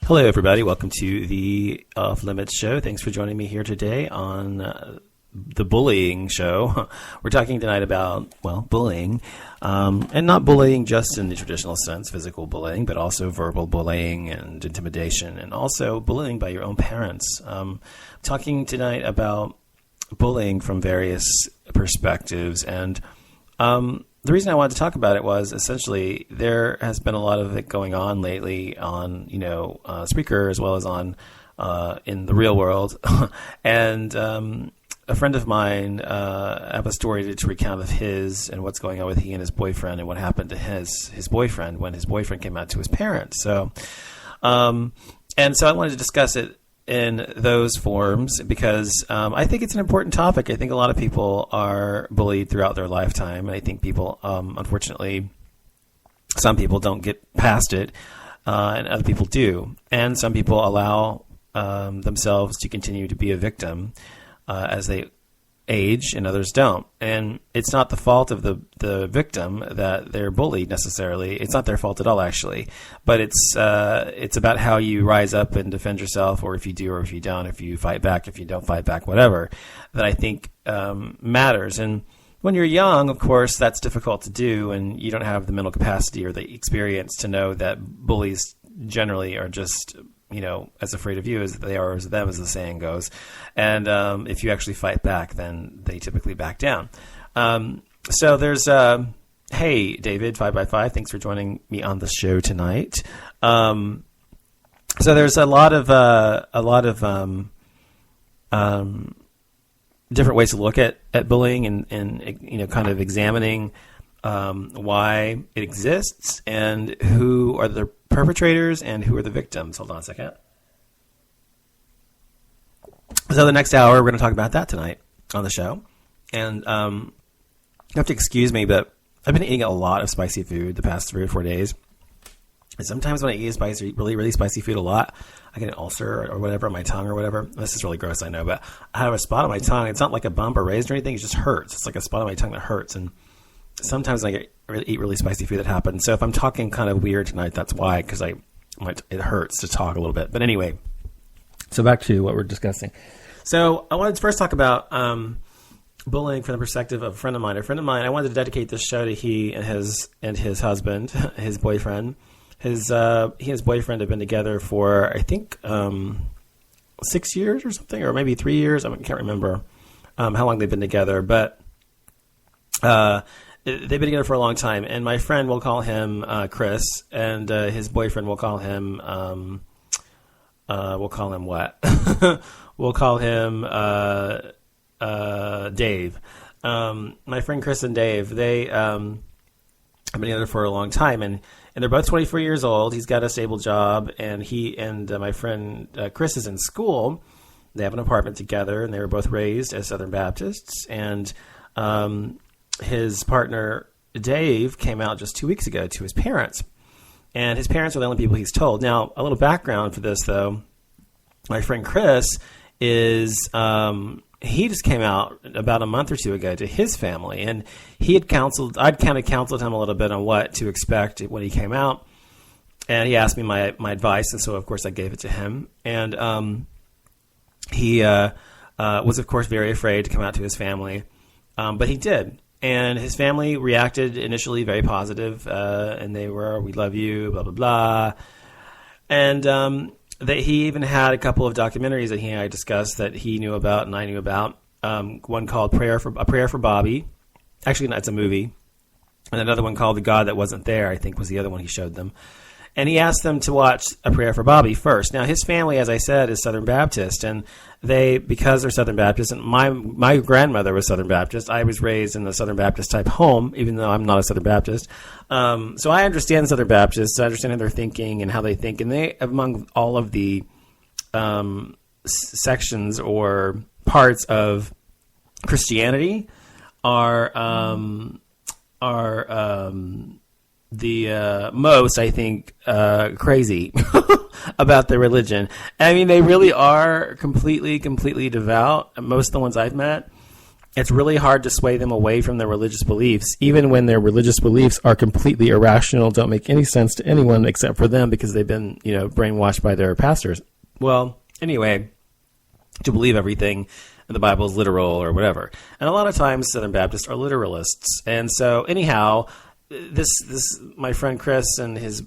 Hello, everybody. Welcome to the Off Limits Show. Thanks for joining me here today on the bullying show. We're talking tonight about, bullying, and not bullying just in the traditional sense, physical bullying, but also verbal bullying and intimidation, and also bullying by your own parents. Talking tonight about bullying from various perspectives, and the reason I wanted to talk about it was essentially there has been a lot of it going on lately on, Spreaker as well as on in the real world. And a friend of mine have a story to recount of his and what's going on with he and his boyfriend and what happened to his boyfriend when his boyfriend came out to his parents. So I wanted to discuss it in those forms because I think it's an important topic. I think a lot of people are bullied throughout their lifetime, and I think people, unfortunately, some people don't get past it, and other people do. And some people allow themselves to continue to be a victim as they age, and others don't. And it's not the fault of the victim that they're bullied necessarily. It's not their fault at all, actually. But it's about how you rise up and defend yourself, or if you do or if you don't, if you fight back, if you don't fight back, whatever, that I think matters. And when you're young, of course, that's difficult to do, and you don't have the mental capacity or the experience to know that bullies generally are just as afraid of you as they are as them, as the saying goes. And if you actually fight back, then they typically back down. So there's, hey, David, 5x5, thanks for joining me on the show tonight. So there's a lot of different ways to look at bullying and kind of examining why it exists and who are the perpetrators and who are the victims. Hold on a second. So the next hour, we're going to talk about that tonight on the show. And you have to excuse me, but I've been eating a lot of spicy food the past 3 or 4 days. And sometimes when I eat spicy, really, really spicy food a lot, I get an ulcer or whatever on my tongue or whatever. This is really gross, I know, but I have a spot on my tongue. It's not like a bump or raised or anything. It just hurts. It's like a spot on my tongue that hurts. And sometimes when I eat really spicy food, that happens. So if I'm talking kind of weird tonight, that's why, because it hurts to talk a little bit. But anyway, so back to what we're discussing. So I wanted to first talk about bullying from the perspective of a friend of mine. A friend of mine, I wanted to dedicate this show to he and his husband, his boyfriend. He and his boyfriend have been together for, I think, 6 years or something, or maybe 3 years. I can't remember how long they've been together, but they've been together for a long time, and my friend, will call him Chris, and his boyfriend, will call him what? We'll call him Dave. My friend Chris and Dave, they have been together for a long time, and they're both 24 years old. He's got a stable job, and he and my friend Chris is in school. They have an apartment together, and they were both raised as Southern Baptists, and his partner, Dave, came out just 2 weeks ago to his parents. And his parents are the only people he's told. Now, a little background for this, though. My friend Chris is, he just came out about a month or two ago to his family. And I'd kind of counseled him a little bit on what to expect when he came out. And he asked me my advice. And so, of course, I gave it to him. And he was, of course, very afraid to come out to his family. But he did. And his family reacted initially very positive, and they were, "We love you," blah, blah, blah. And he even had a couple of documentaries that he and I discussed that he knew about and I knew about. One called A Prayer for Bobby. Actually, no, it's a movie. And another one called The God That Wasn't There, I think was the other one he showed them. And he asked them to watch A Prayer for Bobby first. Now, his family, as I said, is Southern Baptist, and because they're Southern Baptist, and my grandmother was Southern Baptist. I was raised in the Southern Baptist type home, even though I'm not a Southern Baptist. So I understand Southern Baptists. I understand how they're thinking and how they think. And they, among all of the sections or parts of Christianity, are the most, I think, crazy about their religion. I mean, they really are completely devout. Most of the ones I've met, it's really hard to sway them away from their religious beliefs, even when their religious beliefs are completely irrational, don't make any sense to anyone except for them because they've been, brainwashed by their pastors. Well, anyway, to believe everything in the Bible is literal or whatever. And a lot of times Southern Baptists are literalists. And so anyhow, this my friend Chris and his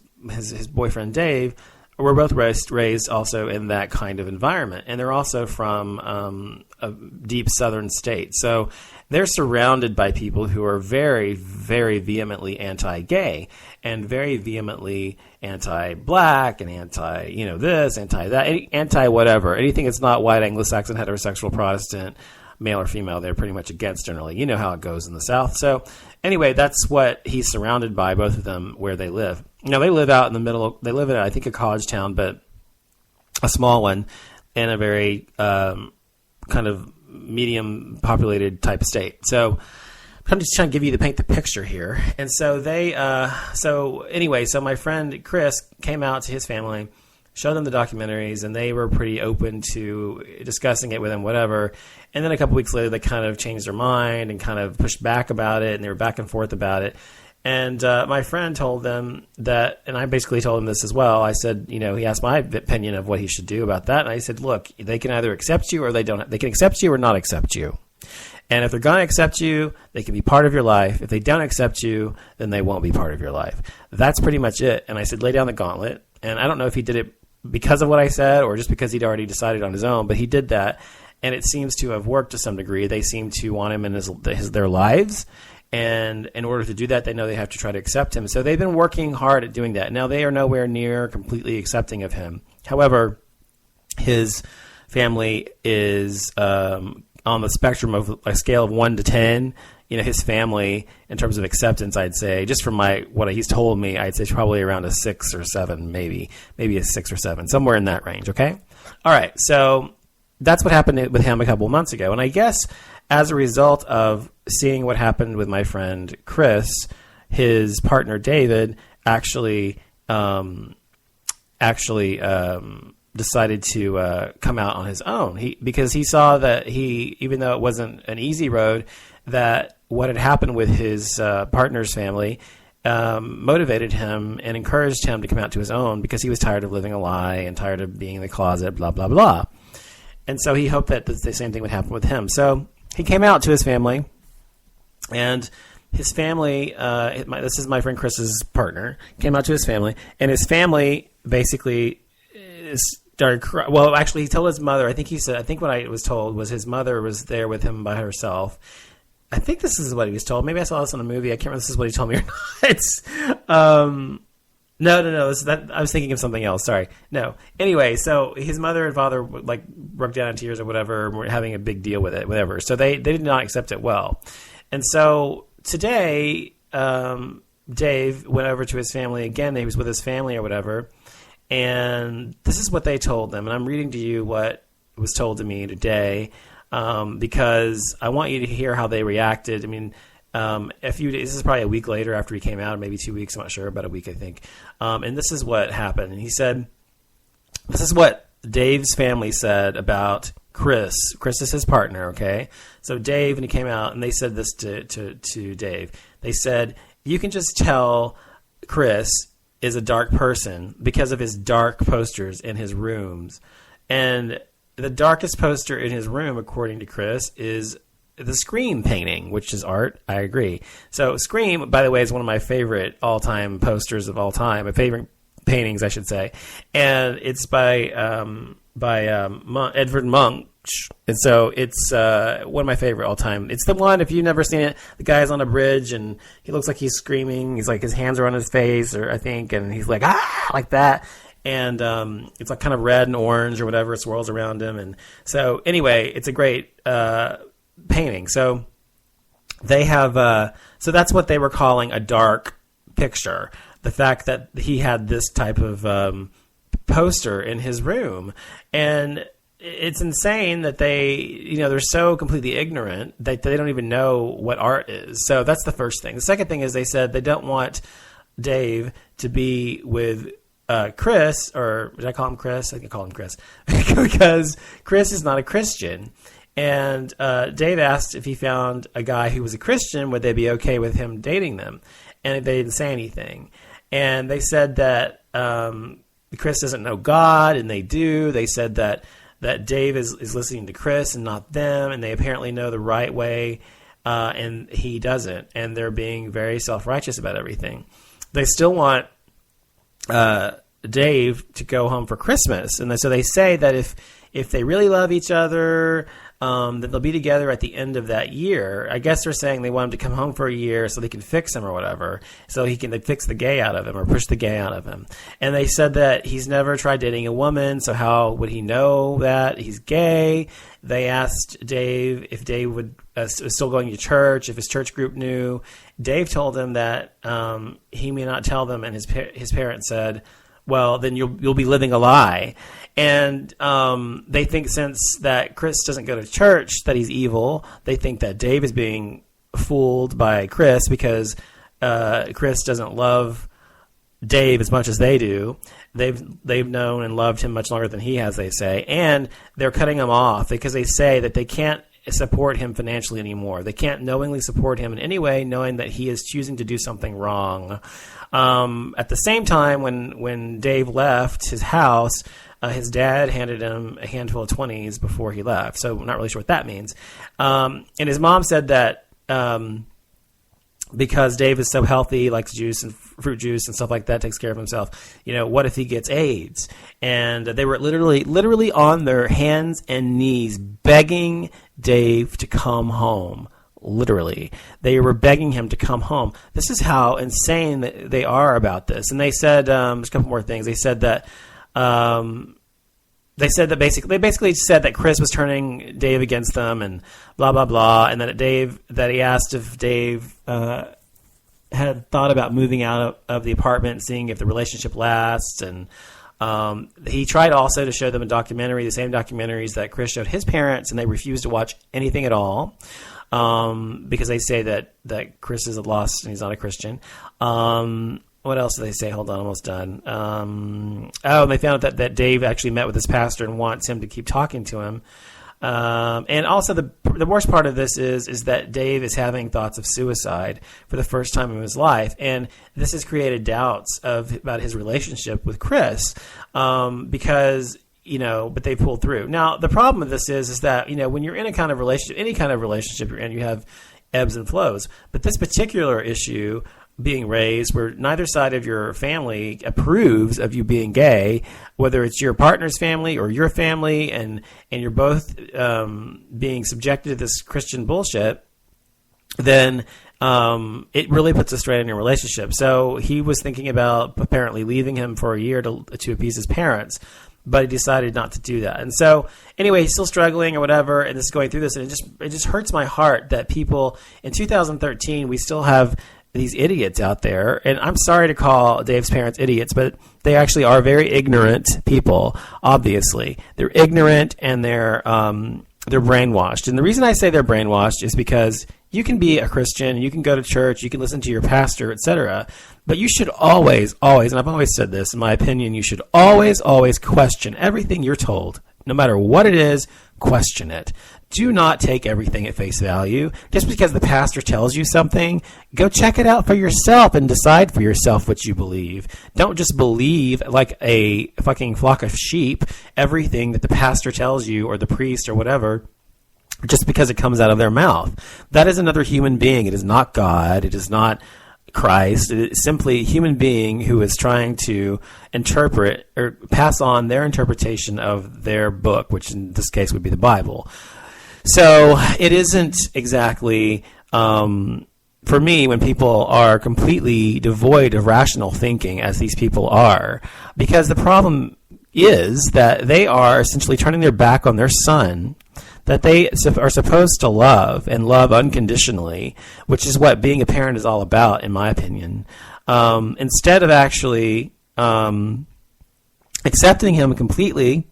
boyfriend Dave were both raised also in that kind of environment. And they're also from a deep southern state. So they're surrounded by people who are very, very vehemently anti-gay and very vehemently anti-black and anti-this, anti-that, anti-whatever. Anything that's not white, Anglo-Saxon, heterosexual, Protestant, male or female, they're pretty much against generally. You know how it goes in the South. So anyway, that's what he's surrounded by, both of them, where they live. They live out in the middle. They live in, I think, a college town, but a small one in a very kind of medium populated type state. So I'm just trying to paint the picture here. And so so my friend Chris came out to his family, showed them the documentaries, and they were pretty open to discussing it with him, whatever. And then a couple weeks later, they kind of changed their mind and kind of pushed back about it, and they were back and forth about it. And my friend told them that, and I basically told him this as well. I said, he asked my opinion of what he should do about that. And I said, look, they can either accept you or they don't. They can accept you or not accept you. And if they're going to accept you, they can be part of your life. If they don't accept you, then they won't be part of your life. That's pretty much it. And I said, lay down the gauntlet. And I don't know if he did it because of what I said or just because he'd already decided on his own, but he did that. And it seems to have worked to some degree. They seem to want him in their lives. And in order to do that, they know they have to try to accept him. So they've been working hard at doing that. Now, they are nowhere near completely accepting of him. However, his family is on the spectrum of a scale of 1 to 10. His family, in terms of acceptance, I'd say, just from what he's told me, I'd say it's probably around a 6 or 7, maybe a 6 or 7, somewhere in that range, okay? All right, so that's what happened with him a couple of months ago. And I guess as a result of seeing what happened with my friend Chris, his partner David actually decided to come out on his own. Because he saw that even though it wasn't an easy road, that what had happened with his partner's family motivated him and encouraged him to come out to his own because he was tired of living a lie and tired of being in the closet, blah, blah, blah. And so he hoped that the same thing would happen with him. So he came out to his family, and his family, this is my friend Chris's partner, came out to his family, and his family basically started crying. Well, actually, he told his mother, I think what I was told was his mother was there with him by herself. I think this is what he was told. Maybe I saw this in a movie. I can't remember if this is what he told me or not. No. I was thinking of something else. Sorry. No. Anyway, so his mother and father broke down in tears or whatever, and were having a big deal with it, whatever. So they did not accept it well. And so today, Dave went over to his family again. He was with his family or whatever. And this is what they told them. And I'm reading to you what was told to me today because I want you to hear how they reacted. I mean, this is probably a week later after he came out, or maybe 2 weeks, I'm not sure, about a week, I think. And this is what happened. And he said, this is what Dave's family said about Chris. Chris is his partner, okay? So Dave, and he came out, and they said this to Dave. They said, you can just tell Chris is a dark person because of his dark posters in his rooms. And the darkest poster in his room, according to Chris, is the Scream painting, which is art. I agree. So Scream, by the way, is one of my favorite all-time posters of all time. My favorite paintings, I should say. And it's by Edvard Munch. And so it's one of my favorite all-time. It's the one, if you've never seen it, the guy's on a bridge, and he looks like he's screaming. He's like, his hands are on his face, or I think, and he's like, ah, like that. And it's like kind of red and orange or whatever. It swirls around him. And so anyway, it's a great painting. So they have so that's what they were calling a dark picture. The fact that he had this type of poster in his room. And it's insane that they're so completely ignorant that they don't even know what art is. So that's the first thing. The second thing is they said they don't want Dave to be with Chris, or did I call him Chris? I can call him Chris because Chris is not a Christian. And Dave asked if he found a guy who was a Christian, would they be okay with him dating them? And they didn't say anything. And they said that Chris doesn't know God, and they do. They said that Dave is listening to Chris and not them, and they apparently know the right way, and he doesn't. And they're being very self-righteous about everything. They still want Dave to go home for Christmas. And so they say that if they really love each other, that they'll be together at the end of that year. I guess they're saying they want him to come home for a year so they can fix him or whatever, so they fix the gay out of him or push the gay out of him. And they said that he's never tried dating a woman, so how would he know that he's gay? They asked Dave if Dave was still going to church, if his church group knew. Dave told them that he may not tell them, and his parents said, well, then you'll be living a lie. And they think since that Chris doesn't go to church that he's evil. They think that Dave is being fooled by Chris because Chris doesn't love Dave as much as they do. They've known and loved him much longer than he has, they say. And they're cutting him off because they say that they can't support him financially anymore. They can't knowingly support him in any way, knowing that he is choosing to do something wrong. At the same time, when Dave left his house, his dad handed him a handful of 20s before he left. So I'm not really sure what that means. And his mom said that because Dave is so healthy, likes juice and fruit juice and stuff like that, takes care of himself, what if he gets AIDS? And they were literally on their hands and knees begging Dave to come home. Literally. They were begging him to come home. This is how insane they are about this. And they said, there's a couple more things. They said that they basically said that Chris was turning Dave against them and blah, blah, blah. And that he asked if Dave had thought about moving out of the apartment and seeing if the relationship lasts. And he tried also to show them a documentary, the same documentaries that Chris showed his parents, and they refused to watch anything at all. Because they say that Chris is lost and he's not a Christian. What else do they say? Hold on, almost done. And they found out that Dave actually met with his pastor and wants him to keep talking to him. And also the worst part of this is that Dave is having thoughts of suicide for the first time in his life. And this has created doubts about his relationship with Chris, because but they pulled through. Now, the problem with this is that, when you're in a kind of relationship, any kind of relationship you're in, you have ebbs and flows. But this particular issue being raised where neither side of your family approves of you being gay, whether it's your partner's family or your family, and you're both being subjected to this Christian bullshit, then it really puts a strain on your relationship. So he was thinking about apparently leaving him for a year to appease his parents, but he decided not to do that. And so anyway, he's still struggling or whatever, and this is going through this, and it just hurts my heart that people in 2013, we still have these idiots out there. And I'm sorry to call Dave's parents idiots, but they actually are very ignorant people, obviously. They're ignorant and they're brainwashed. And the reason I say they're brainwashed is because you can be a Christian, you can go to church, you can listen to your pastor, etc. But you should always, and I've always said this, in my opinion, you should always question everything you're told. No matter what it is, question it. Do not take everything at face value. Just because the pastor tells you something, go check it out for yourself and decide for yourself what you believe. Don't just believe like a fucking flock of sheep everything that the pastor tells you or the priest or whatever, just because it comes out of their mouth. That is another human being. It is not God. It is not Christ. It is simply a human being who is trying to interpret or pass on their interpretation of their book, which in this case would be the Bible. So it isn't exactly, for me, when people are completely devoid of rational thinking, as these people are, because the problem is that they are essentially turning their back on their son that they are supposed to love and love unconditionally, which is what being a parent is all about, in my opinion. Instead of actually accepting him completely,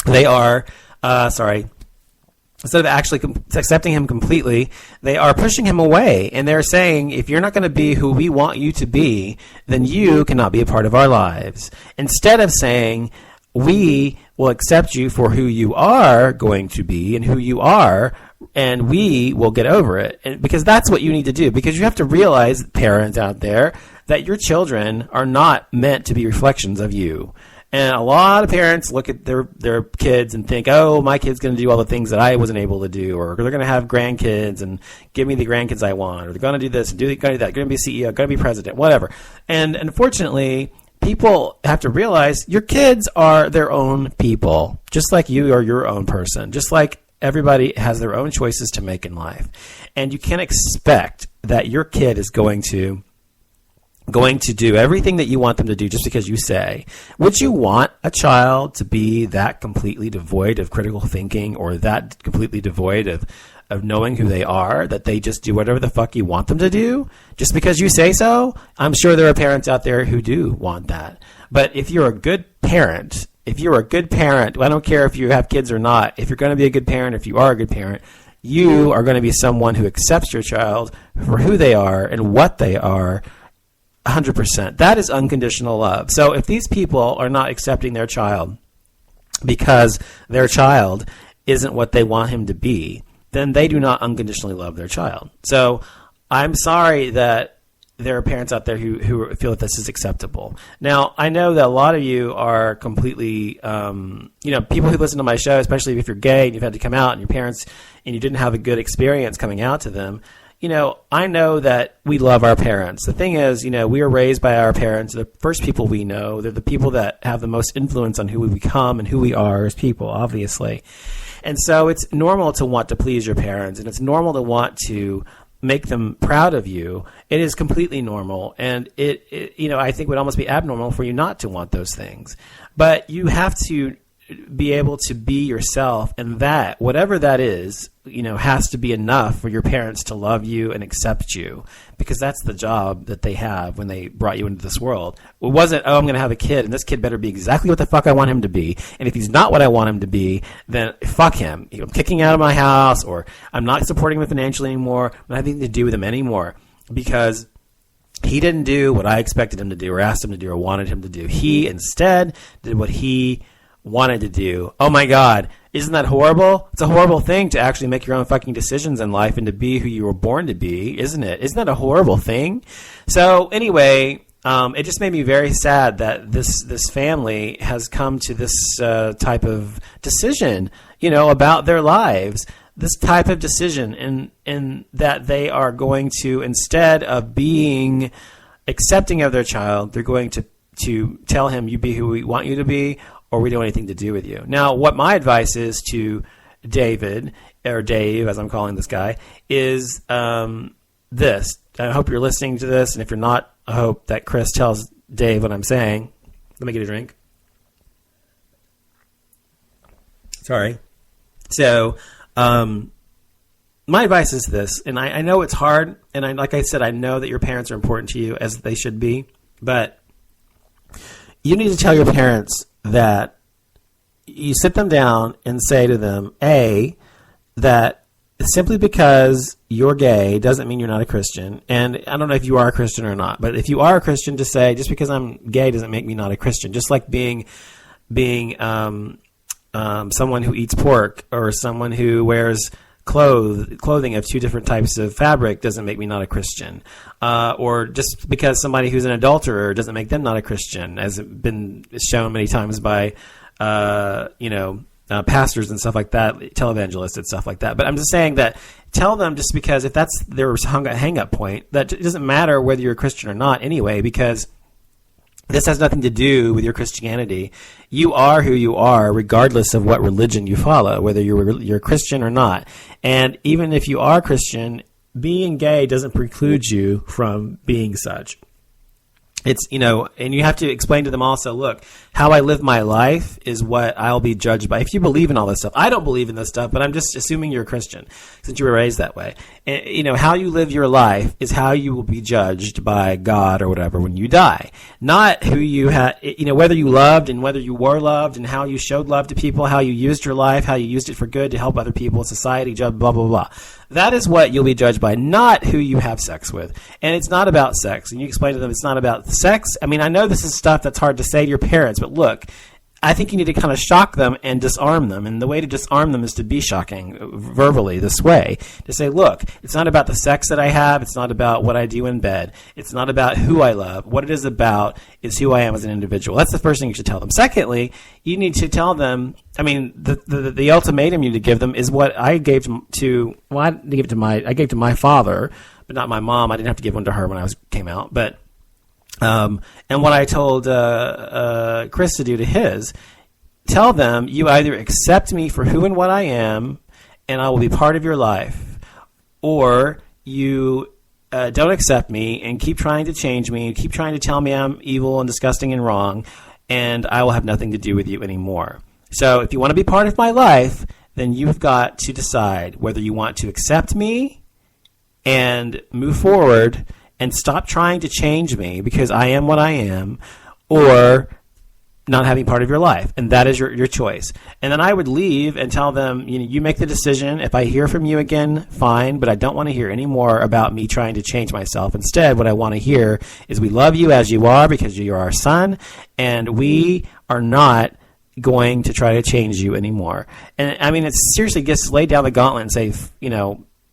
they are, instead of actually accepting him completely, they are pushing him away. And they're saying, if you're not going to be who we want you to be, then you cannot be a part of our lives. Instead of saying, we will accept you for who you are going to be and who you are, and we will get over it. And because that's what you need to do, because you have to realize, parents out there, that your children are not meant to be reflections of you. And a lot of parents look at their kids and think, oh, my kid's going to do all the things that I wasn't able to do, or they're going to have grandkids and give me the grandkids I want, or they're going to do this and going to do that, going to be CEO, going to be president, whatever. And unfortunately, people have to realize your kids are their own people, just like you are your own person, just like everybody has their own choices to make in life. And you can't expect that your kid is going to do everything that you want them to do just because you say. Would you want a child to be that completely devoid of critical thinking, or that completely devoid of knowing who they are, that they just do whatever the fuck you want them to do just because you say so? I'm sure there are parents out there who do want that. But if you're a good parent, I don't care if you have kids or not, if you're going to be a good parent, if you are a good parent, you are going to be someone who accepts your child for who they are and what they are 100%. That is unconditional love. So if these people are not accepting their child because their child isn't what they want him to be, then they do not unconditionally love their child. So I'm sorry that there are parents out there who feel that this is acceptable. Now, I know that a lot of you are completely, people who listen to my show, especially if you're gay and you've had to come out and your parents, and you didn't have a good experience coming out to them. I know that we love our parents. The thing is, we are raised by our parents. They're the first people we know. They're the people that have the most influence on who we become and who we are as people, obviously. And so it's normal to want to please your parents, and it's normal to want to make them proud of you. It is completely normal, and it I think would almost be abnormal for you not to want those things. But you have to be able to be yourself, and that, whatever that is, has to be enough for your parents to love you and accept you, because that's the job that they have when they brought you into this world. It wasn't, I'm going to have a kid, and this kid better be exactly what the fuck I want him to be, and if he's not what I want him to be, then fuck him. I'm kicking out of my house, or I'm not supporting him financially anymore. I'm not having anything to do with him anymore, because he didn't do what I expected him to do, or asked him to do, or wanted him to do. He instead did what he wanted to do. Oh my God, isn't that horrible? It's a horrible thing to actually make your own fucking decisions in life and to be who you were born to be, isn't it? Isn't that a horrible thing? So anyway, it just made me very sad that this family has come to this type of decision, about their lives. This type of decision, in that they are going to, instead of being accepting of their child, they're going to tell him, you be who we want you to be, or we don't have anything to do with you. Now, what my advice is to David, or Dave, as I'm calling this guy, is this. I hope you're listening to this, and if you're not, I hope that Chris tells Dave what I'm saying. Let me get a drink. Sorry. So, my advice is this, and I know it's hard, and like I said, I know that your parents are important to you, as they should be, but you need to tell your parents that you sit them down and say to them, A, that simply because you're gay doesn't mean you're not a Christian. And I don't know if you are a Christian or not, but if you are a Christian, to say, just because I'm gay doesn't make me not a Christian. Just like being someone who eats pork, or someone who wears clothing of two different types of fabric doesn't make me not a Christian. Or just because somebody who's an adulterer doesn't make them not a Christian, as has been shown many times by, pastors and stuff like that, televangelists and stuff like that. But I'm just saying that, tell them, just because if that's their hang-up point, that it doesn't matter whether you're a Christian or not anyway, because this has nothing to do with your Christianity. You are who you are, regardless of what religion you follow, whether you're Christian or not. And even if you are Christian, being gay doesn't preclude you from being such. It's, and you have to explain to them also, look, how I live my life is what I'll be judged by. If you believe in all this stuff, I don't believe in this stuff, but I'm just assuming you're a Christian since you were raised that way. And, how you live your life is how you will be judged by God or whatever when you die. Not who you had, whether you loved and whether you were loved, and how you showed love to people, how you used your life, how you used it for good to help other people, society, blah, blah, blah. That is what you'll be judged by, not who you have sex with. And it's not about sex. And you explain to them it's not about sex. I mean, I know this is stuff that's hard to say to your parents, but look, I think you need to kind of shock them and disarm them. And the way to disarm them is to be shocking verbally this way. To say, look, it's not about the sex that I have. It's not about what I do in bed. It's not about who I love. What it is about is who I am as an individual. That's the first thing you should tell them. Secondly, you need to tell them, I mean, the ultimatum you need to give them is what I gave to my father, but not my mom. I didn't have to give one to her when I came out. But and what I told Chris to do to his, tell them, you either accept me for who and what I am, and I will be part of your life, or you don't accept me and keep trying to change me, keep trying to tell me I'm evil and disgusting and wrong, and I will have nothing to do with you anymore. So if you want to be part of my life, then you've got to decide whether you want to accept me and move forward and stop trying to change me because I am what I am, or not having part of your life. And that is your choice. And then I would leave and tell them, you make the decision. If I hear from you again, fine, but I don't want to hear any more about me trying to change myself. Instead, what I want to hear is we love you as you are because you're our son, and we are not going to try to change you anymore. And I mean, it's seriously just lay down the gauntlet and say,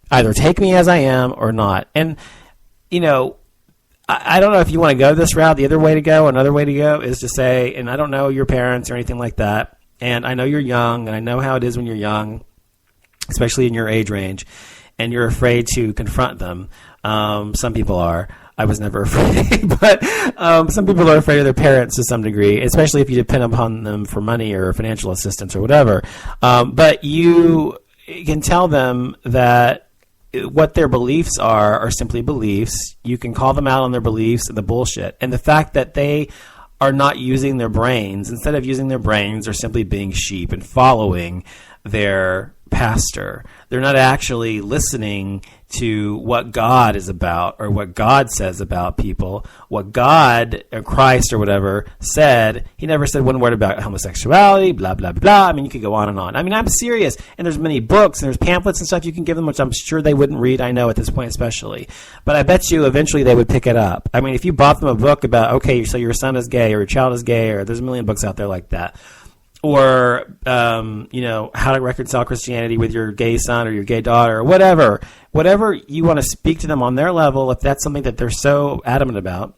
either take me as I am or not. And I don't know if you want to go this route. The other way to go, another way to go is to say, and I don't know your parents or anything like that, and I know you're young, and I know how it is when you're young, especially in your age range, and you're afraid to confront them. Some people are. I was never afraid, but some people are afraid of their parents to some degree, especially if you depend upon them for money or financial assistance or whatever. But you can tell them that what their beliefs are simply beliefs. You can call them out on their beliefs and the bullshit. And the fact that they are not using their brains, instead of using their brains, they're simply being sheep and following their pastor. They're not actually listening to what God is about or what God says about people. What God or Christ or whatever said, he never said one word about homosexuality, blah, blah, blah. I mean, you could go on and on. I mean, I'm serious. And there's many books and there's pamphlets and stuff you can give them, which I'm sure they wouldn't read, I know at this point especially. But I bet you eventually they would pick it up. I mean, if you bought them a book about, okay, so your son is gay or your child is gay, or there's a million books out there like that. Or, how to reconcile Christianity with your gay son or your gay daughter or whatever you want to speak to them on their level. If that's something that they're so adamant about,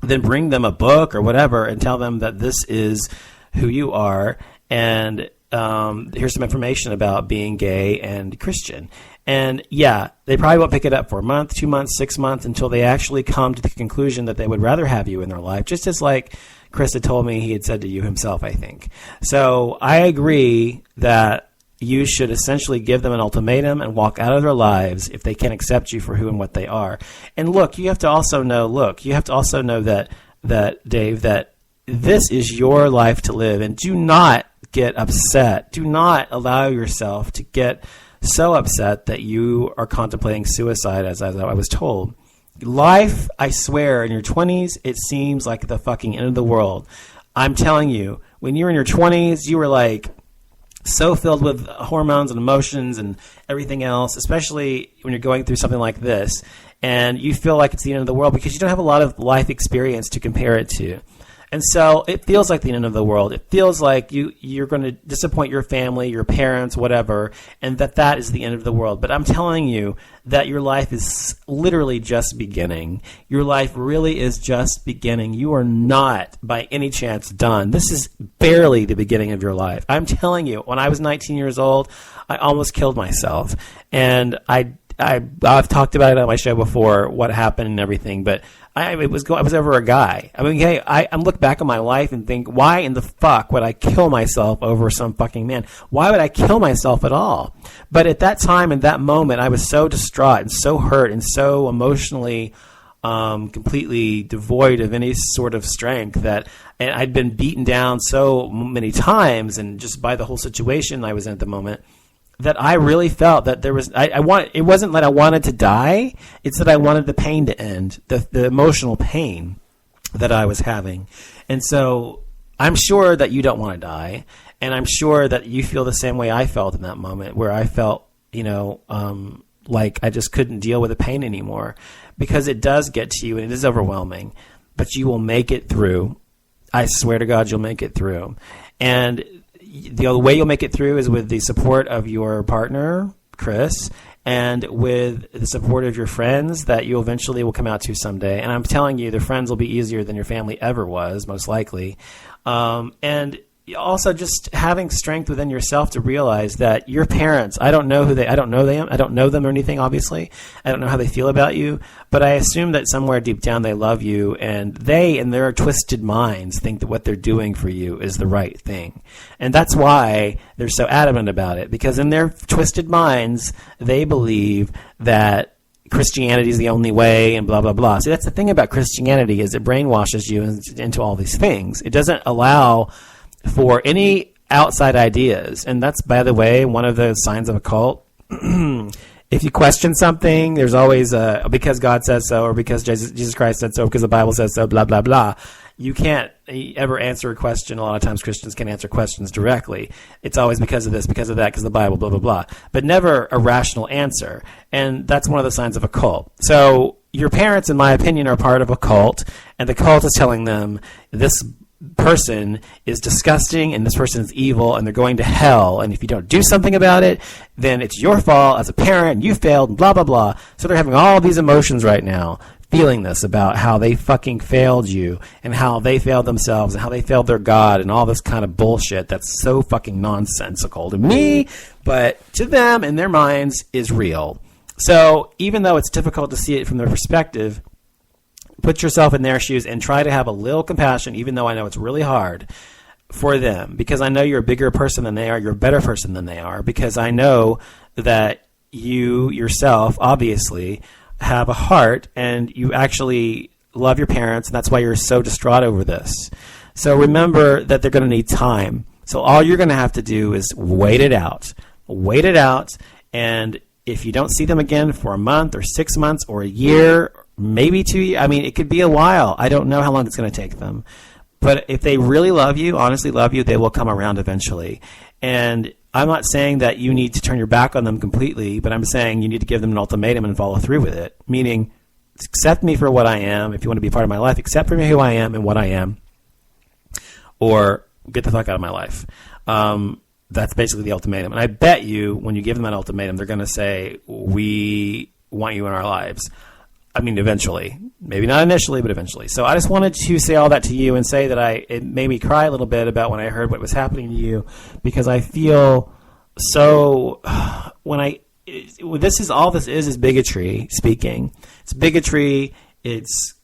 then bring them a book or whatever and tell them that this is who you are. And, here's some information about being gay and Christian. And yeah, they probably won't pick it up for a month, 2 months, 6 months until they actually come to the conclusion that they would rather have you in their life, just as like Chris had told me he had said to you himself, I think. So I agree that you should essentially give them an ultimatum and walk out of their lives if they can't accept you for who and what they are. And look, you have to also know that Dave, that this is your life to live, and do not get upset. Do not allow yourself to get so upset that you are contemplating suicide, as I was told. Life, I swear, in your 20s, it seems like the fucking end of the world. I'm telling you, when you're in your 20s, you were like so filled with hormones and emotions and everything else, especially when you're going through something like this, and you feel like it's the end of the world because you don't have a lot of life experience to compare it to. And so it feels like the end of the world. It feels like you're going to disappoint your family, your parents, whatever, and that is the end of the world. But I'm telling you that your life is literally just beginning. Your life really is just beginning. You are not by any chance done. This is barely the beginning of your life. I'm telling you, when I was 19 years old, I almost killed myself. And I've talked about it on my show before, what happened and everything, but I was over a guy. I mean, hey, I look back on my life and think, why in the fuck would I kill myself over some fucking man? Why would I kill myself at all? But at that time, in that moment, I was so distraught and so hurt and so emotionally completely devoid of any sort of strength that, and I'd been beaten down so many times, and just by the whole situation I was in at the moment, that I really felt that there was, it wasn't that I wanted to die, it's that I wanted the pain to end, the emotional pain that I was having. And so I'm sure that you don't want to die, and I'm sure that you feel the same way I felt in that moment, where I felt, like I just couldn't deal with the pain anymore, because it does get to you and it is overwhelming, but you will make it through. I swear to God, you'll make it through. And the way you'll make it through is with the support of your partner, Chris, and with the support of your friends that you eventually will come out to someday. And I'm telling you, the friends will be easier than your family ever was, most likely. And also just having strength within yourself to realize that your parents, I don't know them or anything, obviously. I don't know how they feel about you, but I assume that somewhere deep down they love you, and they, in their twisted minds, think that what they're doing for you is the right thing. And that's why they're so adamant about it, because in their twisted minds, they believe that Christianity is the only way and blah, blah, blah. See, that's the thing about Christianity, is it brainwashes you into all these things. It doesn't allow for any outside ideas. And that's, by the way, one of the signs of a cult. If you question something, there's always because God says so, or because Jesus Christ said so, because the Bible says so, blah, blah, blah. You can't ever answer a question. A lot of times Christians can answer questions directly. It's always because of this, because of that, because of the Bible, blah, blah, blah. But never a rational answer. And that's one of the signs of a cult. So your parents, in my opinion, are part of a cult, and the cult is telling them this person is disgusting and this person is evil and they're going to hell, and if you don't do something about it, then it's your fault as a parent, you failed, and blah, blah, blah. So they're having all these emotions right now, feeling this about how they fucking failed you and how they failed themselves and how they failed their God and all this kind of bullshit that's so fucking nonsensical to me, but to them in their minds is real. So even though it's difficult to see it from their perspective, put yourself in their shoes and try to have a little compassion, even though I know it's really hard for them, because I know you're a bigger person than they are. You're a better person than they are, because I know that you yourself obviously have a heart and you actually love your parents, and that's why you're so distraught over this. So remember that they're going to need time. So all you're going to have to do is wait it out. Wait it out, and if you don't see them again for a month or 6 months or a year, maybe 2 years. I mean, it could be a while. I don't know how long it's going to take them. But if they really love you, honestly love you, they will come around eventually. And I'm not saying that you need to turn your back on them completely, but I'm saying you need to give them an ultimatum and follow through with it. Meaning, accept me for what I am. If you want to be part of my life, accept me who I am and what I am. Or get the fuck out of my life. That's basically the ultimatum. And I bet you, when you give them that ultimatum, they're going to say, we want you in our lives. I mean, eventually. Maybe not initially, but eventually. So I just wanted to say all that to you and say that it made me cry a little bit about when I heard what was happening to you, because I feel so this is bigotry speaking. It's bigotry. It's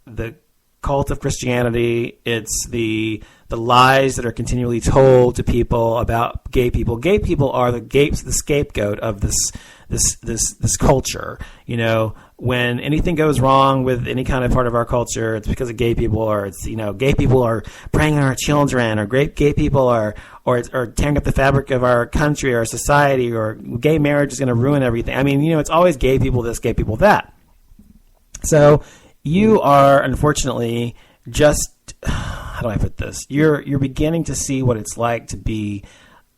the cult of Christianity. It's the lies that are continually told to people about gay people. Gay people are the scapegoat of this culture. You know, when anything goes wrong with any kind of part of our culture, it's because of gay people, or it's, you know, gay people are preying on our children, or gay people are tearing up the fabric of our country or our society, or gay marriage is going to ruin everything. I mean, you know, it's always gay people this, gay people that. So you are, unfortunately, just, how do I put this? You're beginning to see what it's like to be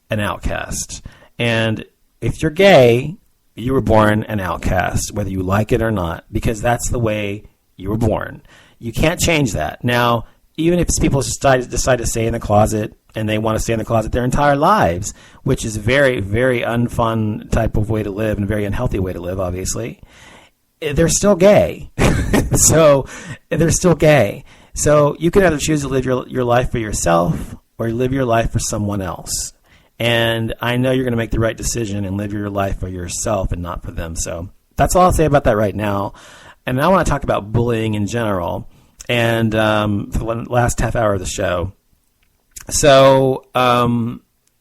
an outcast. And if you're gay, you were born an outcast, whether you like it or not, because that's the way you were born. You can't change that. Now, even if people decide to stay in the closet, and they want to stay in the closet their entire lives, which is a very, very unfun type of way to live and a very unhealthy way to live, obviously, they're still gay. So they're still gay. So you can either choose to live your life for yourself or live your life for someone else. And I know you're going to make the right decision and live your life for yourself and not for them. So that's all I'll say about that right now. And I want to talk about bullying in general. And for the last half hour of the show. So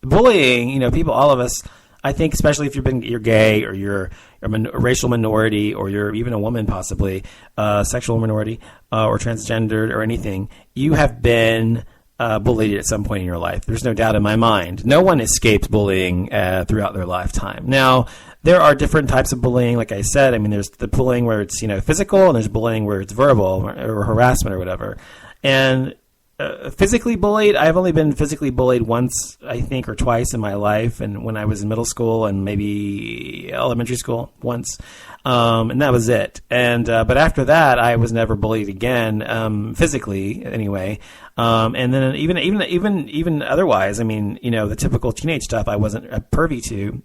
bullying, you know, people, all of us, I think, especially if you're gay, or you're a racial minority, or you're even a woman, possibly sexual minority, or transgendered, or anything, you have been bullied at some point in your life. There's no doubt in my mind. No one escapes bullying throughout their lifetime. Now, there are different types of bullying. Like I said, I mean, there's the bullying where it's, you know, physical, and there's bullying where it's verbal or harassment or whatever. And physically bullied, I've only been physically bullied once, I think, or twice in my life. And when I was in middle school and maybe elementary school once. And that was it. And, but after that, I was never bullied again, physically anyway. And then even otherwise, I mean, the typical teenage stuff I wasn't privy to,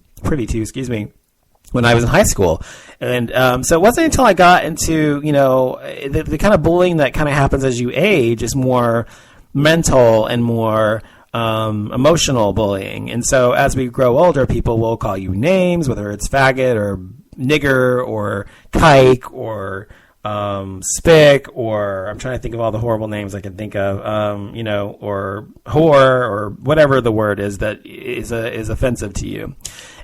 when I was in high school. And so it wasn't until I got into, the kind of bullying that kind of happens as you age is more mental and more emotional bullying. And so as we grow older, people will call you names, whether it's faggot or nigger or kike or spick, or I'm trying to think of all the horrible names I can think of, or whore, or whatever the word is that is offensive to you.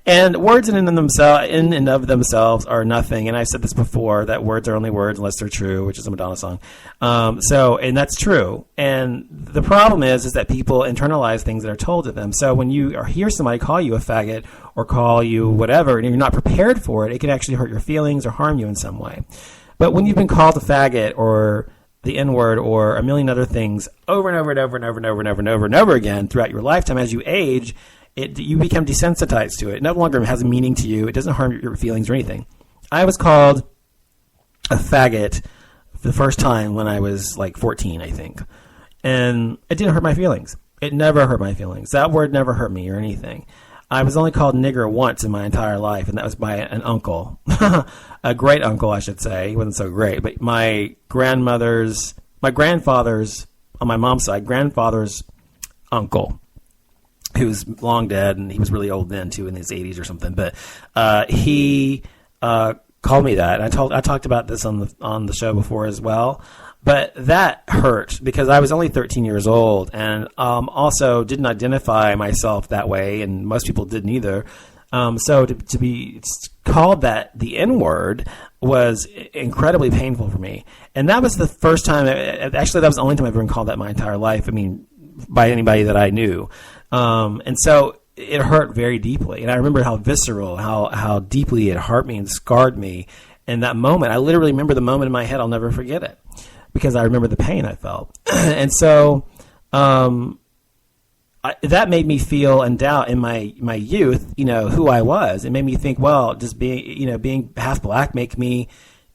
And words in and of themselves are nothing. And I've said this before, that words are only words unless they're true, which is a Madonna song. And that's true. And the problem is that people internalize things that are told to them. So when you hear somebody call you a faggot or call you whatever, and you're not prepared for it, it can actually hurt your feelings or harm you in some way. But when you've been called a faggot or the N-word or a million other things over and over and over and over and over and over and over and over again throughout your lifetime, as you age, you become desensitized to it. It no longer has a meaning to you. It doesn't harm your feelings or anything. I was called a faggot for the first time when I was like 14, I think. And it didn't hurt my feelings. It never hurt my feelings. That word never hurt me or anything. I was only called nigger once in my entire life, and that was by an uncle. A great uncle, I should say. He wasn't so great. But my grandfather's, on my mom's side, grandfather's uncle, who's long dead, and he was really old then, too, in his 80s or something. But he called me that. I talked about this on the show before as well. But that hurt because I was only 13 years old, and also didn't identify myself that way, and most people didn't either. So to be called that, the N-word, was incredibly painful for me. And that was the first time, actually that was the only time I've ever been called that my entire life, I mean, by anybody that I knew. And so it hurt very deeply. And I remember how visceral, how deeply it hurt me and scarred me in that moment. I literally remember the moment in my head. I'll never forget it because I remember the pain I felt. And so that made me feel and doubt in my youth, who I was. It made me think, well, does being half black make me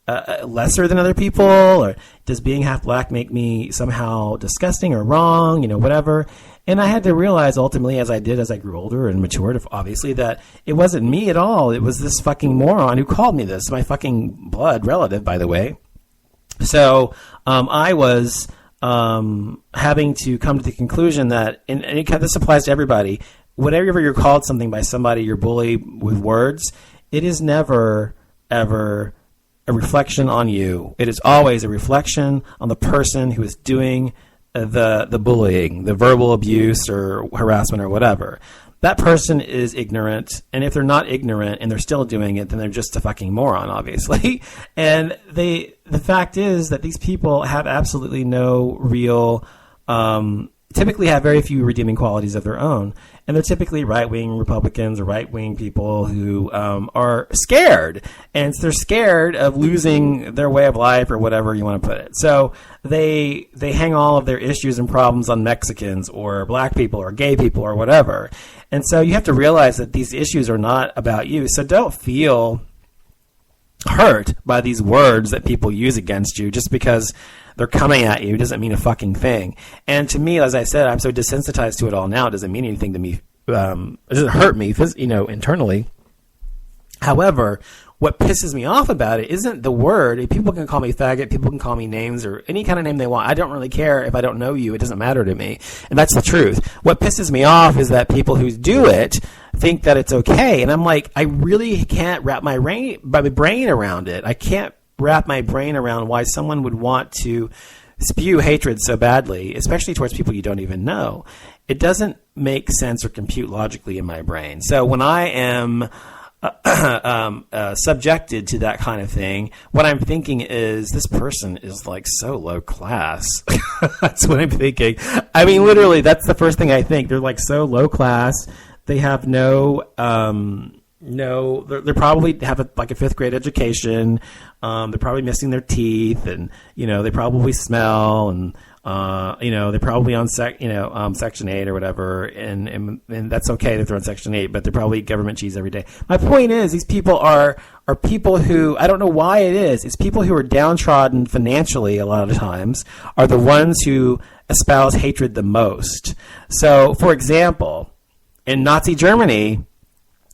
lesser than other people, or does being half black make me somehow disgusting or wrong, whatever? And I had to realize ultimately, as I grew older and matured, obviously, that it wasn't me at all. It was this fucking moron who called me this, my fucking blood relative, by the way. So I was having to come to the conclusion that, and this applies to everybody, whenever you're called something by somebody, you're bullied with words, it is never, ever a reflection on you. It is always a reflection on the person who is doing the bullying, the verbal abuse or harassment or whatever. That person is ignorant, and if they're not ignorant and they're still doing it, then they're just a fucking moron, obviously. And the fact is that these people have absolutely no real, typically have very few redeeming qualities of their own. And they're typically right-wing Republicans or right-wing people who are scared. And they're scared of losing their way of life or whatever you want to put it. So they hang all of their issues and problems on Mexicans or black people or gay people or whatever. And so you have to realize that these issues are not about you. So don't feel hurt by these words that people use against you just because they're coming at you. Doesn't mean a fucking thing. And to me, as I said, I'm so desensitized to it all now. It doesn't mean anything to me. It doesn't hurt me, internally. However, what pisses me off about it isn't the word. People can call me faggot. People can call me names or any kind of name they want. I don't really care if I don't know you. It doesn't matter to me. And that's the truth. What pisses me off is that people who do it think that it's okay. And I'm like, I really can't wrap my brain around it. I can't wrap my brain around why someone would want to spew hatred so badly, especially towards people you don't even know. It doesn't make sense or compute logically in my brain. So when I am subjected to that kind of thing, what I'm thinking is this person is like so low class. That's what I'm thinking. I mean, literally, that's the first thing I think. They're like so low class. They have they probably have a 5th grade education. They're probably missing their teeth, and they probably smell and They're probably on Section 8 or whatever, and that's okay that they're on Section 8, but they're probably government cheese every day. My point is, these people are people who, I don't know why it is, it's people who are downtrodden financially a lot of times are the ones who espouse hatred the most. So, for example, in Nazi Germany,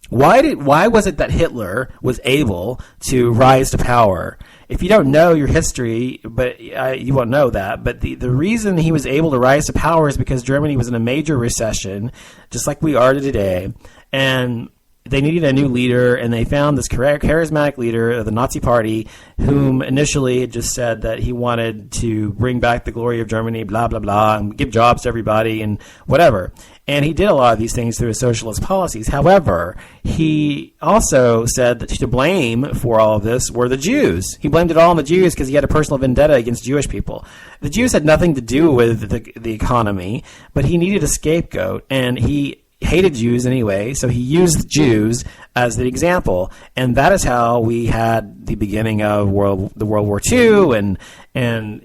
why was it that Hitler was able to rise to power? If you don't know your history, but you won't know that, but the reason he was able to rise to power is because Germany was in a major recession, just like we are today, and they needed a new leader, and they found this charismatic leader of the Nazi Party, whom initially had just said that he wanted to bring back the glory of Germany, blah, blah, blah, and give jobs to everybody and whatever. And he did a lot of these things through his socialist policies. However, he also said that to blame for all of this were the Jews. He blamed it all on the Jews because he had a personal vendetta against Jewish people. The Jews had nothing to do with the economy, but he needed a scapegoat, and he hated Jews anyway, so he used Jews as the example, and that is how we had the beginning of World War II, and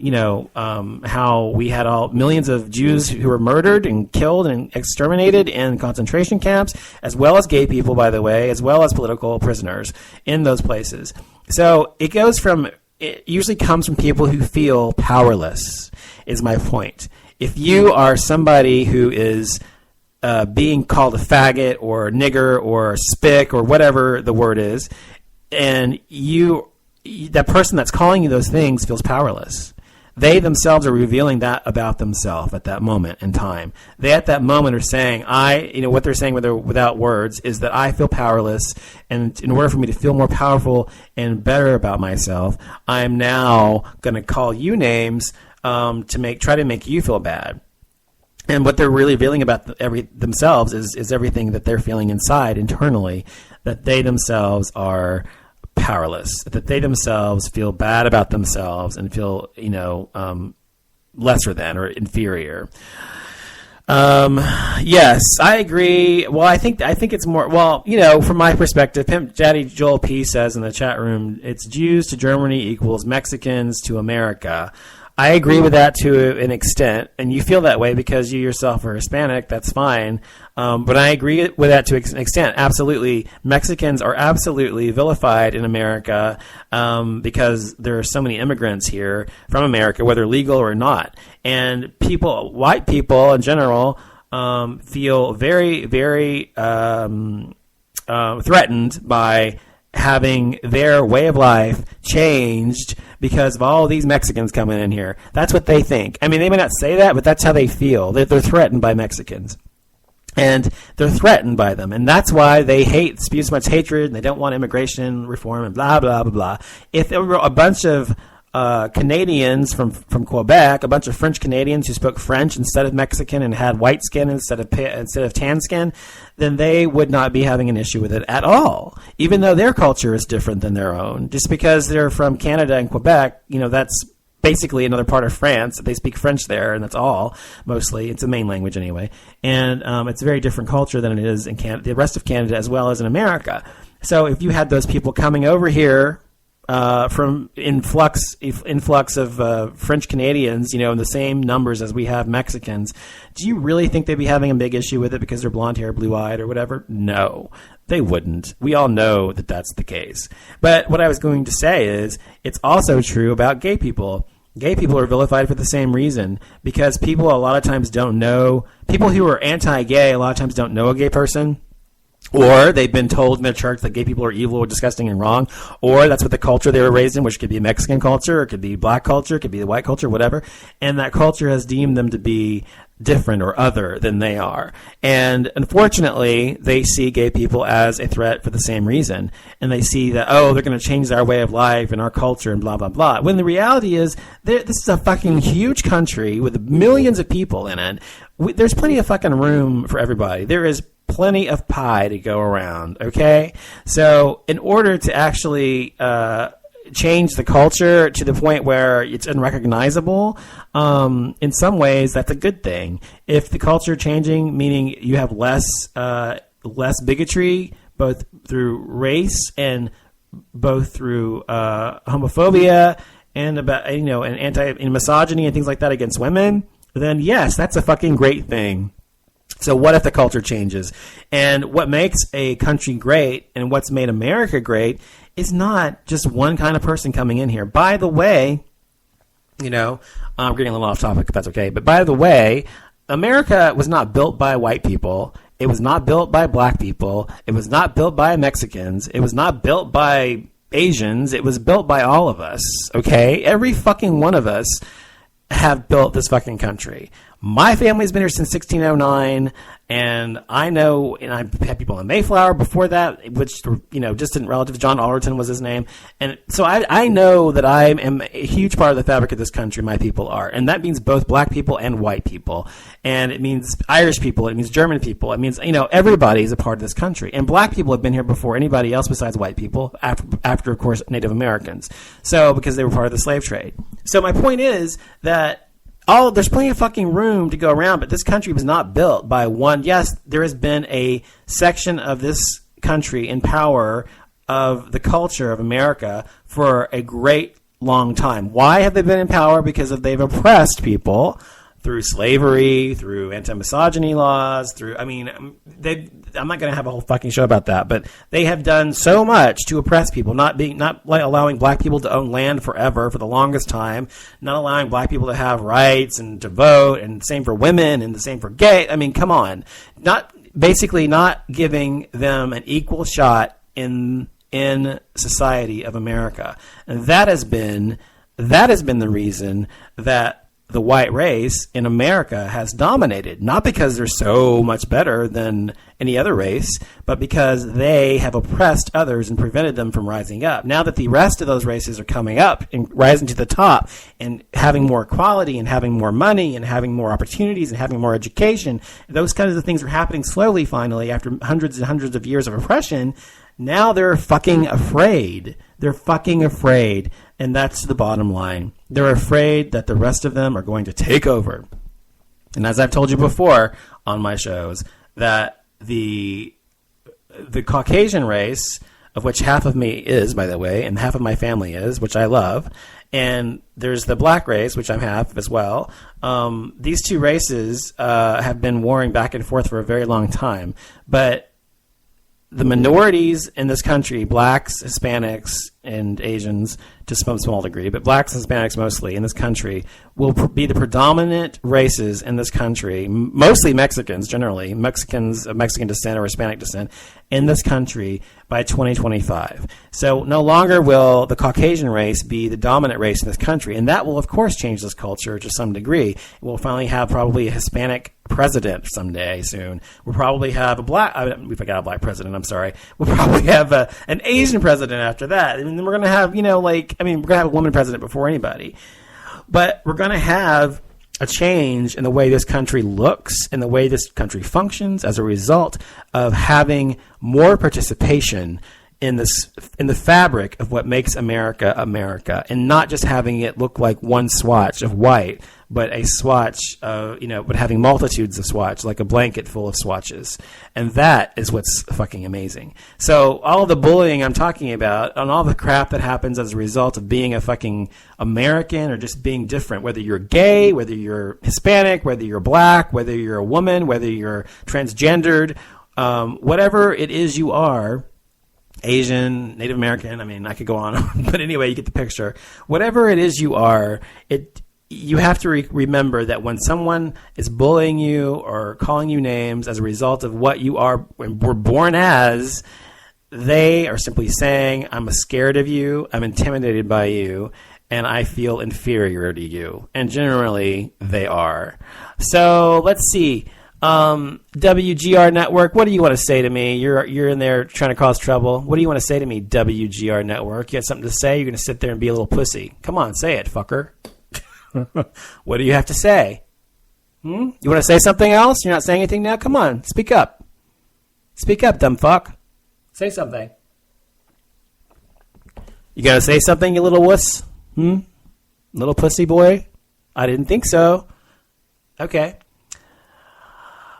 how we had millions of Jews who were murdered and killed and exterminated in concentration camps, as well as gay people, by the way, as well as political prisoners in those places. So it usually comes from people who feel powerless, is my point. If you are somebody who is being called a faggot or a nigger or a spick or whatever the word is, and that person that's calling you those things feels powerless. They themselves are revealing that about themselves at that moment in time. They at that moment are saying, what they're saying without words is that I feel powerless, and in order for me to feel more powerful and better about myself, I'm now going to call you names to try to make you feel bad. And what they're really revealing about themselves is everything that they're feeling inside internally, that they themselves are powerless, that they themselves feel bad about themselves and feel, lesser than or inferior. Yes, I agree. Well, I think it's more, from my perspective, Pimp Daddy Joel P says in the chat room, it's Jews to Germany equals Mexicans to America. I agree with that to an extent, and you feel that way because you yourself are Hispanic. That's fine, but I agree with that to an extent. Absolutely, Mexicans are absolutely vilified in America because there are so many immigrants here from America, whether legal or not, and white people in general, feel very, very threatened by having their way of life changed because of all these Mexicans coming in here. That's what they think. I mean, they may not say that, but that's how they feel. They're threatened by Mexicans. And they're threatened by them. And that's why they spew so much hatred, and they don't want immigration reform and blah, blah, blah, blah. If there were a bunch of Canadians from Quebec, a bunch of French Canadians who spoke French instead of Mexican and had white skin instead of tan skin, then they would not be having an issue with it at all, even though their culture is different than their own. Just because they're from Canada and Quebec, that's basically another part of France. They speak French there, and that's all, mostly. It's a main language anyway. And it's a very different culture than it is in the rest of Canada as well as in America. So if you had those people coming over here from influx of French Canadians, in the same numbers as we have Mexicans, do you really think they'd be having a big issue with it because they're blonde hair, blue-eyed, or whatever? No, they wouldn't. We all know that that's the case. But what I was going to say is it's also true about gay people. Gay people are vilified for the same reason, because people a lot of times don't know, people who are anti-gay a lot of times don't know a gay person. Or they've been told in their church that gay people are evil or disgusting and wrong, or that's what the culture they were raised in, which could be Mexican culture, or it could be black culture, it could be the white culture, whatever. And that culture has deemed them to be different or other than they are. And unfortunately, they see gay people as a threat for the same reason. And they see that, they're going to change our way of life and our culture and blah, blah, blah. When the reality is, this is a fucking huge country with millions of people in it. There's plenty of fucking room for everybody. There is plenty of pie to go around, okay? So in order to actually change the culture to the point where it's unrecognizable, in some ways that's a good thing. If the culture changing, meaning you have less bigotry, both through race and both through homophobia and about, and and misogyny and things like that against women, then yes, that's a fucking great thing. So what if the culture changes? And what makes a country great and what's made America great is not just one kind of person coming in here. By the way, I'm getting a little off topic, if that's okay. But by the way, America was not built by white people. It was not built by black people. It was not built by Mexicans. It was not built by Asians. It was built by all of us, okay? Every fucking one of us have built this fucking country. My family's been here since 1609, and I know, and I've had people in Mayflower before that, which, distant relatives. John Allerton was his name. And so I know that I am a huge part of the fabric of this country, my people are. And that means both black people and white people. And it means Irish people. It means German people. It means, everybody's a part of this country. And black people have been here before anybody else besides white people, after of course, Native Americans. So, because they were part of the slave trade. So my point is that there's plenty of fucking room to go around, but this country was not built by one. Yes, there has been a section of this country in power of the culture of America for a great long time. Why have they been in power? Because they've oppressed people through slavery, through anti-misogyny laws, I'm not going to have a whole fucking show about that, but they have done so much to oppress people, not allowing black people to own land forever for the longest time, not allowing black people to have rights and to vote, and the same for women and the same for gay. Come on. Not giving them an equal shot in society of America. And that has been the reason that the white race in America has dominated, not because they're so much better than any other race, but because they have oppressed others and prevented them from rising up. Now that the rest of those races are coming up and rising to the top and having more equality and having more money and having more opportunities and having more education, those kinds of things are happening slowly, finally, after hundreds and hundreds of years of oppression. Now they're fucking afraid. They're fucking afraid. And that's the bottom line. They're afraid that the rest of them are going to take over. And as I've told you before on my shows, that the Caucasian race, of which half of me is, by the way, and half of my family is, which I love, and there's the black race, which I'm half as well. These two races have been warring back and forth for a very long time. But the minorities in this country, blacks, Hispanics, and Asians to some small degree, but blacks and Hispanics mostly in this country, will be the predominant races in this country, mostly Mexicans generally, Mexicans of Mexican descent or Hispanic descent, in this country by 2025. So no longer will the Caucasian race be the dominant race in this country, and that will, of course, change this culture to some degree. We'll finally have probably a Hispanic president someday soon. We'll probably have we forgot a black president, I'm sorry. We'll probably have an Asian president after that. And then we're going to have, we're going to have a woman president before anybody. But we're going to have a change in the way this country looks and the way this country functions as a result of having more participation in the fabric of what makes America America, and not just having it look like one swatch of white, but a swatch of, but having multitudes of swatch, like a blanket full of swatches. And that is what's fucking amazing. So all the bullying I'm talking about, and all the crap that happens as a result of being a fucking American or just being different, whether you're gay, whether you're Hispanic, whether you're black, whether you're a woman, whether you're transgendered, whatever it is you are, Asian, Native American, I could go on, but anyway, you get the picture. Whatever it is you are, you have to remember that when someone is bullying you or calling you names as a result of what you are were born as, they are simply saying, I'm scared of you, I'm intimidated by you, and I feel inferior to you. And generally, they are. So let's see. WGR Network, what do you want to say to me? You're in there trying to cause trouble. What do you want to say to me, WGR Network? You got something to say? You're going to sit there and be a little pussy. Come on, say it, fucker. What do you have to say? You want to say something else? You're not saying anything now? Come on, speak up. Speak up, dumb fuck. Say something. You got to say something, you little wuss? Little pussy boy? I didn't think so. Okay.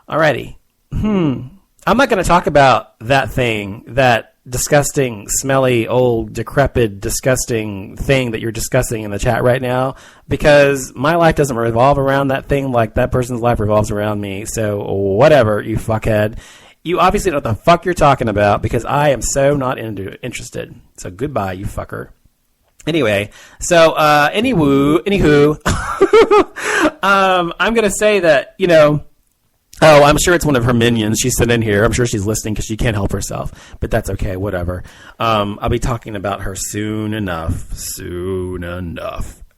Alrighty. I'm not going to talk about that thing that disgusting, smelly, old, decrepit, disgusting thing that you're discussing in the chat right now, because my life doesn't revolve around that thing like that person's life revolves around me. So whatever, you fuckhead. You obviously don't know what the fuck you're talking about, because I am so not interested. So goodbye, you fucker. Anyway, so anywho, I'm going to say that, oh, I'm sure it's one of her minions. She's sitting in here. I'm sure she's listening because she can't help herself. But that's okay, whatever. I'll be talking about her soon enough, in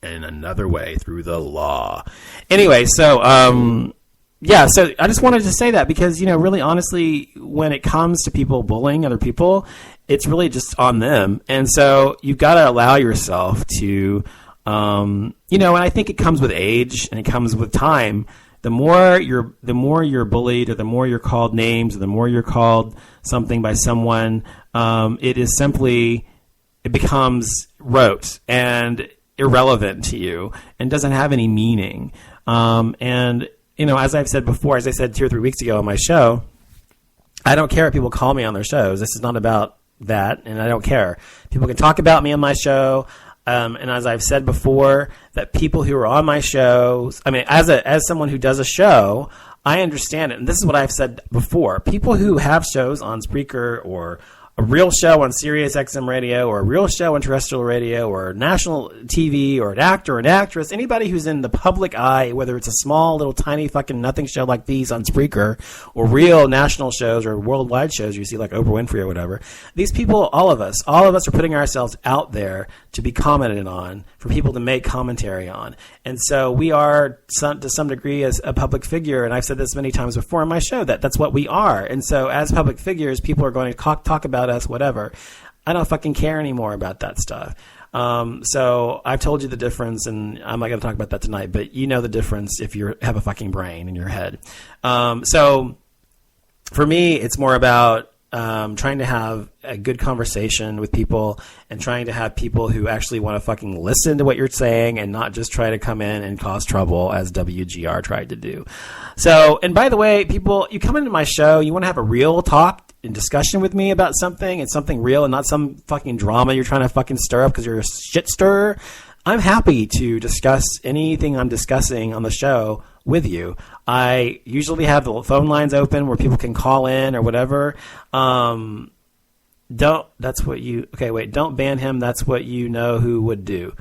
another way through the law. Anyway, so yeah, so I just wanted to say that because, really honestly, when it comes to people bullying other people, it's really just on them. And so you've got to allow yourself to, and I think it comes with age and it comes with time. The more you're bullied, or the more you're called names, or the more you're called something by someone, it becomes rote and irrelevant to you and doesn't have any meaning. As I've said before, as I said 2 or 3 weeks ago on my show, I don't care if people call me on their shows. This is not about that, and I don't care. People can talk about me on my show. And as I've said before, that people who are on my shows, as someone who does a show, I understand it. And this is what I've said before. People who have shows on Spreaker, or a real show on Sirius XM radio, or a real show on terrestrial radio, or national TV, or an actor or an actress, anybody who's in the public eye, whether it's a small, little, tiny fucking nothing show like these on Spreaker, or real national shows or worldwide shows you see like Oprah Winfrey or whatever, these people, all of us are putting ourselves out there to be commented on, for people to make commentary on. And so we are, to some degree, as a public figure, and I've said this many times before on my show, that's what we are. And so as public figures, people are going to talk about us, whatever. I don't fucking care anymore about that stuff. So I've told you the difference, and I'm not going to talk about that tonight, but you know the difference if you have a fucking brain in your head. So for me, it's more about trying to have a good conversation with people, and trying to have people who actually want to fucking listen to what you're saying and not just try to come in and cause trouble, as WGR tried to do. So, and by the way, people, you come into my show, you want to have a real talk and discussion with me about something, and something real, and not some fucking drama you're trying to fucking stir up because you're a shit stirrer. I'm happy to discuss anything I'm discussing on the show with you. I usually have the phone lines open where people can call in or whatever. Don't ban him. That's what you know who would do.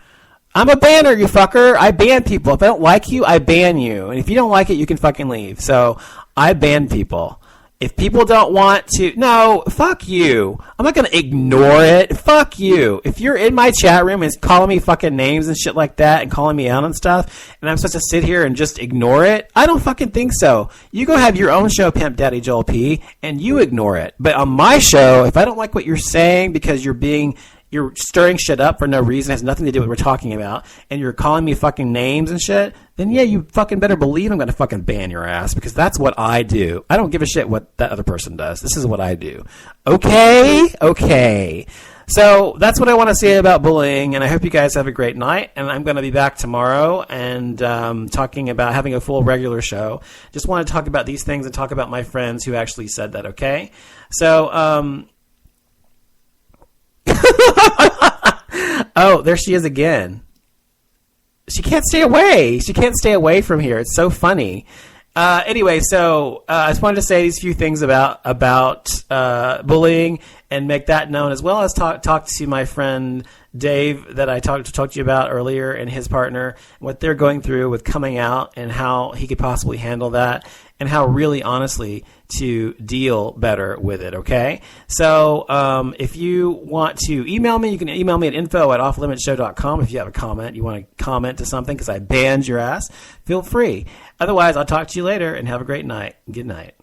I'm a banner, you fucker. I ban people. If I don't like you, I ban you. And if you don't like it, you can fucking leave. So I ban people. If people don't want to, no, fuck you. I'm not going to ignore it. Fuck you. If you're in my chat room and calling me fucking names and shit like that and calling me out and stuff, and I'm supposed to sit here and just ignore it, I don't fucking think so. You go have your own show, Pimp Daddy Joel P, and you ignore it. But on my show, if I don't like what you're saying because you're stirring shit up for no reason, has nothing to do with what we're talking about, and you're calling me fucking names and shit, then yeah, you fucking better believe I'm going to fucking ban your ass, because that's what I do. I don't give a shit what that other person does. This is what I do. Okay. So that's what I want to say about bullying, and I hope you guys have a great night, and I'm going to be back tomorrow and talking about having a full regular show. Just want to talk about these things and talk about my friends who actually said that, okay? So, oh, there she is again. She can't stay away. She can't stay away from here. It's so funny. Anyway, so I just wanted to say these few things about bullying and make that known, as well as talk to my friend Dave that I talked to you about earlier, and his partner, what they're going through with coming out and how he could possibly handle that, and how really honestly to deal better with it, okay? So if you want to email me, you can email me at info@offlimitshow.com. If you have a comment, you want to comment to something because I banned your ass, feel free. Otherwise, I'll talk to you later, and have a great night. Good night.